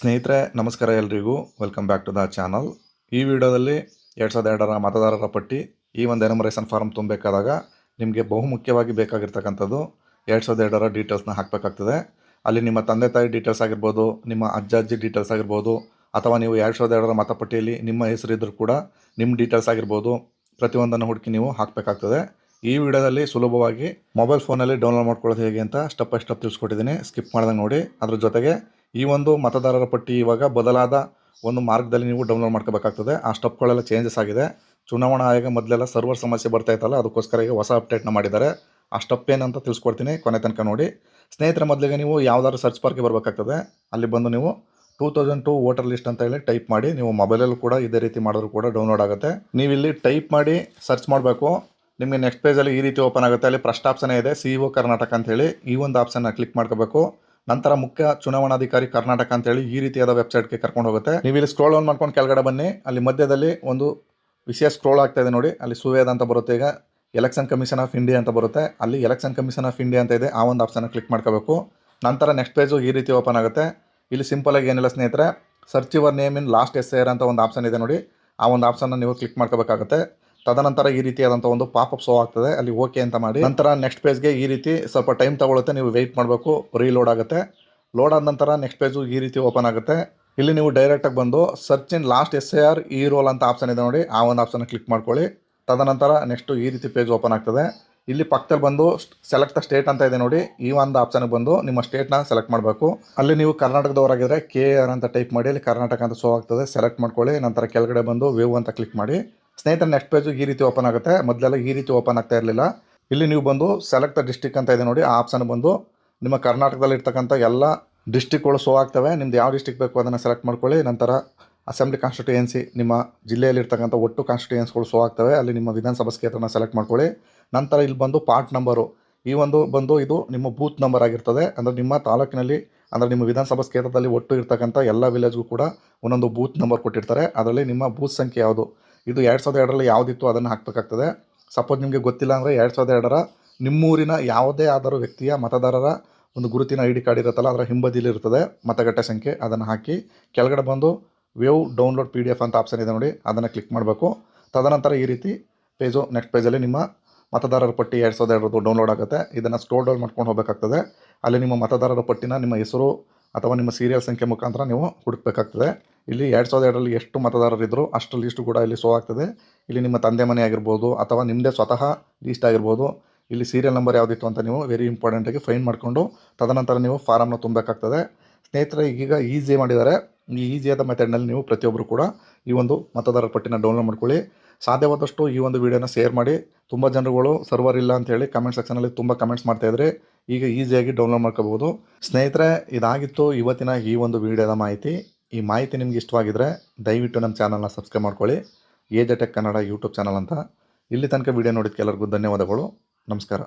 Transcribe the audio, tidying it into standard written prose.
ಸ್ನೇಹಿತರೆ ನಮಸ್ಕಾರ ಎಲ್ರಿಗೂ welcome back to the channel. ಈ ವಿಡಿಯೋದಲ್ಲಿ 2002ರ ಮತದಾರರ ಪಟ್ಟಿ ಈ ಒಂದು ಎನುಮರೇಷನ್ ಫಾರ್ಮ್ ತುಂಬಬೇಕಾದಾಗ ನಿಮಗೆ ಬಹುಮುಖ್ಯವಾಗಿ ಬೇಕಾಗಿರ್ತಕ್ಕಂಥದ್ದು 2002ರ ಡೀಟೇಲ್ಸ್ನ ಹಾಕಬೇಕಾಗ್ತದೆ. ಅಲ್ಲಿ ನಿಮ್ಮ ತಂದೆ ತಾಯಿ ಡೀಟೇಲ್ಸ್ ಆಗಿರ್ಬೋದು, ನಿಮ್ಮ ಅಜ್ಜ ಅಜ್ಜಿ ಡೀಟೇಲ್ಸ್ ಆಗಿರ್ಬೋದು, ಅಥವಾ ನೀವು 2002ರ ಮತಪಟ್ಟಿಯಲ್ಲಿ ನಿಮ್ಮ ಹೆಸರಿದ್ದರೂ ಕೂಡ ನಿಮ್ಮ ಡೀಟೇಲ್ಸ್ ಆಗಿರ್ಬೋದು, ಪ್ರತಿಯೊಂದನ್ನು ಹುಡುಕಿ ನೀವು ಹಾಕಬೇಕಾಗ್ತದೆ. ಈ ವಿಡಿಯೋದಲ್ಲಿ ಸುಲಭವಾಗಿ ಮೊಬೈಲ್ ಫೋನಲ್ಲಿ ಡೌನ್ಲೋಡ್ ಮಾಡ್ಕೊಳ್ಳೋದು ಹೇಗೆ ಅಂತ ಸ್ಟೆಪ್ ಬೈ ಸ್ಟೆಪ್ ತಿಳಿಸ್ಕೊಟ್ಟಿದ್ದೀನಿ. ಸ್ಕಿಪ್ ಮಾಡ್ದಂಗೆ ನೋಡಿ. ಅದ್ರ ಜೊತೆಗೆ ಈ ಒಂದು ಮತದಾರರ ಪಟ್ಟಿ ಇವಾಗ ಬದಲಾದ ಒಂದು ಮಾರ್ಗದಲ್ಲಿ ನೀವು ಡೌನ್ಲೋಡ್ ಮಾಡ್ಕೋಬೇಕಾಗ್ತದೆ. ಆ ಸ್ಟೆಪ್ಗಳೆಲ್ಲ ಚೇಂಜಸ್ ಆಗಿದೆ. ಚುನಾವಣಾ ಆಯೋಗ ಮೊದಲೆಲ್ಲ ಸರ್ವರ್ ಸಮಸ್ಯೆ ಬರ್ತಾ ಇತ್ತಲ್ಲ, ಅದಕ್ಕೋಸ್ಕರ ಈಗ ಹೊಸ ಅಪ್ಡೇಟ್ನ ಮಾಡಿದ್ದಾರೆ. ಆ ಸ್ಟೆಪ್ ಏನಂತ ತಿಳಿಸ್ಕೊಡ್ತೀನಿ, ಕೊನೆ ತನಕ ನೋಡಿ. ಸ್ನೇಹಿತರ ಮೊದಲಿಗೆ ನೀವು ಯಾವ್ದಾದ್ರು ಸರ್ಚ್ ಬಾರ್ಗೆ ಬರಬೇಕಾಗ್ತದೆ. ಅಲ್ಲಿ ಬಂದು ನೀವು 2002 ವೋಟರ್ ಲಿಸ್ಟ್ ಅಂತ ಹೇಳಿ ಟೈಪ್ ಮಾಡಿ. ನೀವು ಮೊಬೈಲಲ್ಲೂ ಕೂಡ ಇದೇ ರೀತಿ ಮಾಡಿದ್ರು ಕೂಡ ಡೌನ್ಲೋಡ್ ಆಗುತ್ತೆ. ನೀವು ಇಲ್ಲಿ ಟೈಪ್ ಮಾಡಿ ಸರ್ಚ್ ಮಾಡಬೇಕು. ನಿಮಗೆ ನೆಕ್ಸ್ಟ್ ಪೇಜಲ್ಲಿ ಈ ರೀತಿ ಓಪನ್ ಆಗುತ್ತೆ. ಅಲ್ಲಿ ಫಸ್ಟ್ ಆಪ್ಷನ್ ಇದೆ CEO ಕರ್ನಾಟಕ ಅಂತ ಹೇಳಿ. ಈ ಒಂದು ಆಪ್ಷನ್ನ ಕ್ಲಿಕ್ ಮಾಡ್ಕೋಬೇಕು. ನಂತರ ಮುಖ್ಯ ಚುನಾವಣಾಧಿಕಾರಿ ಕರ್ನಾಟಕ ಅಂತೇಳಿ ಈ ರೀತಿಯಾದ ವೆಬ್ಸೈಟ್ಗೆ ಕರ್ಕೊಂಡು ಹೋಗುತ್ತೆ. ನೀವು ಇಲ್ಲಿ ಸ್ಕ್ರೋಲ್ ಆನ್ ಮಾಡ್ಕೊಂಡು ಕೆಳಗಡೆ ಬನ್ನಿ. ಅಲ್ಲಿ ಮಧ್ಯದಲ್ಲಿ ಒಂದು ವಿಷಯ ಸ್ಕ್ರೋಲ್ ಆಗ್ತಾ ಇದೆ ನೋಡಿ. ಅಲ್ಲಿ ಸುವೇದ ಅಂತ ಬರುತ್ತೆ. ಈಗ ಎಲೆಕ್ಷನ್ ಕಮಿಷನ್ ಆಫ್ ಇಂಡಿಯಾ ಅಂತ ಬರುತ್ತೆ. ಅಲ್ಲಿ ಎಲೆಕ್ಷನ್ ಕಮಿಷನ್ ಆಫ್ ಇಂಡಿಯಾ ಅಂತ ಇದೆ. ಆ ಒಂದು ಆಪ್ಷನ್ನ ಕ್ಲಿಕ್ ಮಾಡ್ಕೋಬೇಕು. ನಂತರ ನೆಕ್ಸ್ಟ್ ಪೇಜು ಈ ರೀತಿ ಓಪನ್ ಆಗುತ್ತೆ. ಇಲ್ಲಿ ಸಿಂಪಲ್ ಆಗಿ ಏನಿಲ್ಲ ಸ್ನೇಹಿತರೆ, search your name in last SIR ಅಂತ ಒಂದು ಆಪ್ಷನ್ ಇದೆ ನೋಡಿ. ಆ ಒಂದು ಆಪ್ಷನ್ನ ನೀವು ಕ್ಲಿಕ್ ಮಾಡ್ಕೋಬೇಕಾಗುತ್ತೆ. ತದನಂತರ ಈ ರೀತಿಯಾದಂಥ ಒಂದು ಪಾಪಪ್ ಶೋ ಆಗ್ತದೆ. ಅಲ್ಲಿ ಓಕೆ ಅಂತ ಮಾಡಿ ನಂತರ ನೆಕ್ಸ್ಟ್ ಪೇಜ್ಗೆ ಈ ರೀತಿ ಸ್ವಲ್ಪ ಟೈಮ್ ತಗೊಳುತ್ತೆ. ನೀವು ವೆಯ್ಟ್ ಮಾಡಬೇಕು. ರೀಲೋಡ್ ಆಗುತ್ತೆ. ಲೋಡ್ ಆದ ನಂತರ ನೆಕ್ಸ್ಟ್ ಪೇಜು ಈ ರೀತಿ ಓಪನ್ ಆಗುತ್ತೆ. ಇಲ್ಲಿ ನೀವು ಡೈರೆಕ್ಟಾಗಿ ಬಂದು ಸರ್ಚ್ ಇನ್ ಲಾಸ್ಟ್ SIR ಈ ರೋಲ್ ಅಂತ ಆಪ್ಷನ್ ಇದೆ ನೋಡಿ. ಆ ಒಂದು ಆಪ್ಷನ್ನ ಕ್ಲಿಕ್ ಮಾಡ್ಕೊಳ್ಳಿ. ತದನಂತರ ನೆಕ್ಸ್ಟು ಈ ರೀತಿ ಪೇಜ್ ಓಪನ್ ಆಗ್ತದೆ. ಇಲ್ಲಿ ಪಕ್ಕದಲ್ಲಿ ಬಂದು ಸೆಲೆಕ್ಟ್ ದ ಸ್ಟೇಟ್ ಅಂತ ಇದೆ ನೋಡಿ. ಈ ಒಂದು ಆಪ್ಷನ್ಗೆ ಬಂದು ನಿಮ್ಮ ಸ್ಟೇಟ್ನ ಸೆಲೆಕ್ಟ್ ಮಾಡಬೇಕು. ಅಲ್ಲಿ ನೀವು ಕರ್ನಾಟಕದವರಾಗಿದ್ದರೆ KR ಅಂತ ಟೈಪ್ ಮಾಡಿ ಅಲ್ಲಿ ಕರ್ನಾಟಕ ಅಂತ ಶೋ ಆಗ್ತದೆ. ಸೆಲೆಕ್ಟ್ ಮಾಡ್ಕೊಳ್ಳಿ. ನಂತರ ಕೆಳಗಡೆ ಬಂದು ವೇವ್ ಅಂತ ಕ್ಲಿಕ್ ಮಾಡಿ. ಸ್ನೇಹಿತರೆ ನೆಕ್ಸ್ಟ್ ಪೇಜು ಈ ರೀತಿ ಓಪನ್ ಆಗುತ್ತೆ. ಮೊದಲೆಲ್ಲ ಈ ರೀತಿ ಓಪನ್ ಆಗ್ತಾ ಇರಲಿಲ್ಲ. ಇಲ್ಲಿ ನೀವು ಬಂದು ಸೆಲೆಕ್ಟ್ ದ ಡಿಸ್ಟ್ರಿಕ್ಟ್ ಅಂತ ಇದೆ ನೋಡಿ. ಆ ಆಪ್ಷನ್ ಬಂದು ನಿಮ್ಮ ಕರ್ನಾಟಕದಲ್ಲಿ ಇರ್ತಕ್ಕಂಥ ಎಲ್ಲ ಡಿಸ್ಟ್ರಿಕ್ಗಳು ಶೋ ಆಗ್ತವೆ. ನಿಮ್ದು ಯಾವ ಡಿಸ್ಟ್ರಿಕ್ಟ್ ಬೇಕು ಅದನ್ನು ಸೆಲೆಕ್ಟ್ ಮಾಡ್ಕೊಳ್ಳಿ. ನಂತರ ಅಸೆಂಬ್ಲಿ ಕಾನ್ಸ್ಟಿಟ್ಯೂಯೆನ್ಸಿ, ನಿಮ್ಮ ಜಿಲ್ಲೆಯಲ್ಲಿರ್ತಕ್ಕಂಥ ಒಟ್ಟು ಕಾನ್ಸ್ಟಿಟ್ಯೂಯೆನ್ಸ್ಗಳು ಶೋ ಆಗ್ತವೆ. ಅಲ್ಲಿ ನಿಮ್ಮ ವಿಧಾನಸಭಾ ಕ್ಷೇತ್ರನ ಸೆಲೆಕ್ಟ್ ಮಾಡ್ಕೊಳ್ಳಿ. ನಂತರ ಇಲ್ಲಿ ಬಂದು ಪಾರ್ಟ್ ನಂಬರು, ಈ ಒಂದು ಬಂದು ಇದು ನಿಮ್ಮ ಬೂತ್ ನಂಬರ್ ಆಗಿರ್ತದೆ. ಅಂದರೆ ನಿಮ್ಮ ತಾಲೂಕಿನಲ್ಲಿ, ಅಂದರೆ ನಿಮ್ಮ ವಿಧಾನಸಭಾ ಕ್ಷೇತ್ರದಲ್ಲಿ ಒಟ್ಟು ಇರ್ತಕ್ಕಂಥ ಎಲ್ಲ ವಿಲೇಜ್ಗೂ ಕೂಡ ಒಂದೊಂದು ಬೂತ್ ನಂಬರ್ ಕೊಟ್ಟಿರ್ತಾರೆ. ಅದರಲ್ಲಿ ನಿಮ್ಮ ಬೂತ್ ಸಂಖ್ಯೆ ಯಾವುದು, ಇದು 2002ರಲ್ಲಿ ಯಾವುದಿತ್ತು ಅದನ್ನು ಹಾಕಬೇಕಾಗ್ತದೆ. ಸಪೋಸ್ ನಿಮಗೆ ಗೊತ್ತಿಲ್ಲ ಅಂದರೆ 2002ರ ನಿಮ್ಮೂರಿನ ಯಾವುದೇ ಆದರೂ ವ್ಯಕ್ತಿಯ ಮತದಾರರ ಒಂದು ಗುರುತಿನ ID ಕಾರ್ಡ್ ಇರುತ್ತಲ್ಲ, ಅದರ ಹಿಂಬದಿಲಿ ಇರ್ತದೆ ಮತಗಟ್ಟೆ ಸಂಖ್ಯೆ. ಅದನ್ನು ಹಾಕಿ ಕೆಳಗಡೆ ಬಂದು ವೇವ್ ಡೌನ್ಲೋಡ್ PDF ಅಂತ ಆಪ್ಷನ್ ಇದೆ ನೋಡಿ. ಅದನ್ನು ಕ್ಲಿಕ್ ಮಾಡಬೇಕು. ತದನಂತರ ಈ ರೀತಿ ಪೇಜು ನೆಕ್ಸ್ಟ್ ಪೇಜಲ್ಲಿ ನಿಮ್ಮ ಮತದಾರರ ಪಟ್ಟಿ 2002ರದ್ದು ಡೌನ್ಲೋಡ್ ಆಗುತ್ತೆ. ಇದನ್ನು ಸ್ಕ್ರೋಲ್ ಡೌನ್ ಮಾಡ್ಕೊಂಡು ಹೋಗಬೇಕಾಗ್ತದೆ. ಅಲ್ಲಿ ನಿಮ್ಮ ಮತದಾರರ ಪಟ್ಟಿನ ನಿಮ್ಮ ಹೆಸರು ಅಥವಾ ನಿಮ್ಮ ಸೀರಿಯಲ್ ಸಂಖ್ಯೆ ಮುಖಾಂತರ ನೀವು ಹುಡುಕಬೇಕಾಗ್ತದೆ. ಇಲ್ಲಿ 2002ರಲ್ಲಿ ಎಷ್ಟು ಮತದಾರರಿದ್ದರು ಅಷ್ಟು ಲೀಸ್ಟು ಕೂಡ ಇಲ್ಲಿ ಶೋ ಆಗ್ತದೆ. ಇಲ್ಲಿ ನಿಮ್ಮ ತಂದೆ ಮನೆ ಆಗಿರ್ಬೋದು ಅಥವಾ ನಿಮ್ಮದೇ ಸ್ವತಃ ಲೀಸ್ಟ್ ಆಗಿರ್ಬೋದು. ಇಲ್ಲಿ ಸೀರಿಯಲ್ ನಂಬರ್ ಯಾವುದಿತ್ತು ಅಂತ ನೀವು ವೆರಿ ಇಂಪಾರ್ಟೆಂಟಾಗಿ ಫೈನ್ ಮಾಡಿಕೊಂಡು ತದನಂತರ ನೀವು ಫಾರಮ್ನ ತುಂಬಬೇಕಾಗ್ತದೆ. ಸ್ನೇಹಿತರೆ ಈಗ ಈಸಿ ಮಾಡಿದ್ದಾರೆ. ಈ ಈಸಿಯಾದ ಮೆಥಡ್ನಲ್ಲಿ ನೀವು ಪ್ರತಿಯೊಬ್ಬರು ಕೂಡ ಈ ಒಂದು ಮತದಾರರ ಪಟ್ಟಿನ ಡೌನ್ಲೋಡ್ ಮಾಡ್ಕೊಳ್ಳಿ. ಸಾಧ್ಯವಾದಷ್ಟು ಈ ಒಂದು ವಿಡಿಯೋನ ಶೇರ್ ಮಾಡಿ. ತುಂಬ ಜನರುಗಳು ಸರ್ವರ್ ಇಲ್ಲ ಅಂತೇಳಿ ಕಮೆಂಟ್ ಸೆಕ್ಷನಲ್ಲಿ ತುಂಬ ಕಮೆಂಟ್ಸ್ ಮಾಡ್ತಾಯಿದ್ರೆ ಈಗ ಈಸಿಯಾಗಿ ಡೌನ್ಲೋಡ್ ಮಾಡ್ಕೋಬೋದು. ಸ್ನೇಹಿತರೆ ಇದಾಗಿತ್ತು ಇವತ್ತಿನ ಈ ಒಂದು ವಿಡಿಯೋದ ಮಾಹಿತಿ. ಈ ಮಾಹಿತಿ ನಿಮ್ಗೆ ಇಷ್ಟವಾಗಿದ್ದರೆ ದಯವಿಟ್ಟು ನಮ್ಮ ಚಾನಲ್ನ ಸಬ್ಸ್ಕ್ರೈಬ್ ಮಾಡ್ಕೊಳ್ಳಿ. AJ Tech Kannada YouTube channel ಅಂತ. ಇಲ್ಲಿ ತನಕ ವಿಡಿಯೋ ನೋಡಿದ್ದಕ್ಕೆ ಎಲ್ಲರಿಗೂ ಧನ್ಯವಾದಗಳು. ನಮಸ್ಕಾರ.